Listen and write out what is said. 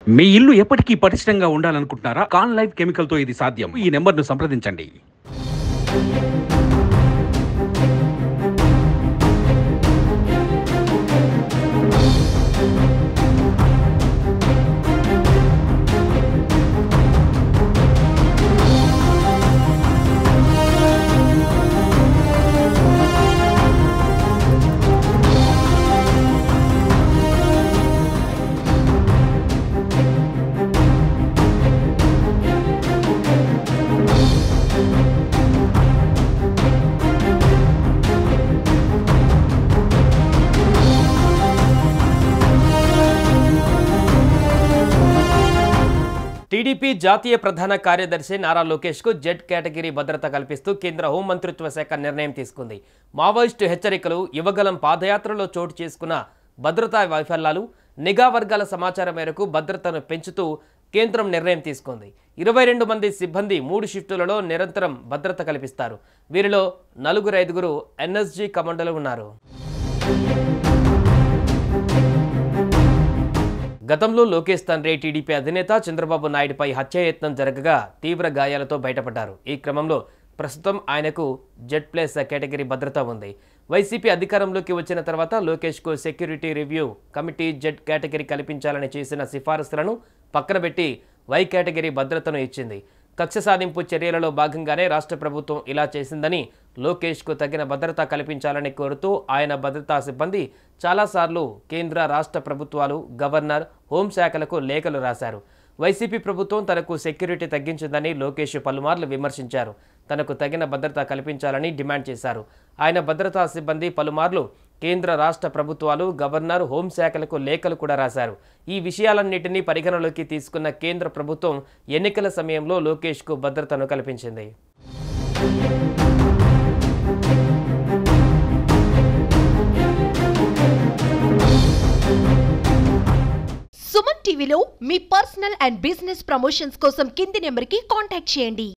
మీ ఇల్లు ఎప్పటికీ పటిష్టంగా ఉండాలనుకుంటున్నారా? కాన్ లైఫ్ కెమికల్ తో ఇది సాధ్యం. ఈ నెంబర్ను సంప్రదించండి. టీడీపీ జాతీయ ప్రధాన కార్యదర్శి నారా లోకేష్కు జెడ్ కేటగిరీ భద్రత కల్పిస్తూ కేంద్ర హోంమంత్రిత్వ శాఖ నిర్ణయం తీసుకుంది. మావోయిస్టు హెచ్చరికలు, యువగలం పాదయాత్రలో చోటు చేసుకున్న భద్రతా వైఫల్యాలు, నిఘా వర్గాల సమాచారం మేరకు భద్రతను పెంచుతూ కేంద్రం నిర్ణయం తీసుకుంది. 22 మంది సిబ్బంది 3 షిఫ్టులలో నిరంతరం భద్రత కల్పిస్తారు. వీరిలో 4-5 ఎన్ఎస్జీ కమాండోలు ఉన్నారు. గతంలో లోకేష్ తండ్రి టీడీపీ అధినేత చంద్రబాబు నాయుడుపై హత్యాయత్నం జరగగా తీవ్ర గాయాలతో బయటపడ్డారు. ఈ క్రమంలో ప్రస్తుతం ఆయనకు జెడ్+ కేటగిరీ భద్రత ఉంది. వైసీపీ అధికారంలోకి వచ్చిన తర్వాత లోకేష్కు security review committee Z category కల్పించాలని చేసిన సిఫారసులను పక్కనబెట్టి వై కేటగిరీ భద్రతను ఇచ్చింది. కక్ష సాధింపు చర్యలలో భాగంగానే రాష్ట్ర ప్రభుత్వం ఇలా చేసిందని, లోకేష్కు తగిన భద్రత కల్పించాలని కోరుతూ ఆయన భద్రతా సిబ్బంది చాలాసార్లు కేంద్ర రాష్ట్ర ప్రభుత్వాలు, గవర్నర్, హోంశాఖలకు లేఖలు రాశారు. వైసీపీ ప్రభుత్వం తనకు సెక్యూరిటీ తగ్గించిందని లోకేష్ పలుమార్లు విమర్శించారు. తనకు తగిన భద్రత కల్పించాలని డిమాండ్ చేశారు. ఆయన భద్రతా సిబ్బంది పలుమార్లు కేంద్ర రాష్ట్ర ప్రభుత్వాలు, గవర్నర్, హోంశాఖలకు లేఖలు కూడా రాశారు. ఈ విషయాలన్నింటినీ పరిగణలోకి తీసుకున్న కేంద్ర ప్రభుత్వం ఎన్నికల సమయంలో లోకేష్కు భద్రతను కల్పించింది. సుమన్ టీవీలో మీ పర్సనల్ అండ్ బిజినెస్ ప్రమోషన్స్ కోసం కింది నెంబర్కి కాంటాక్ట్ చేయండి.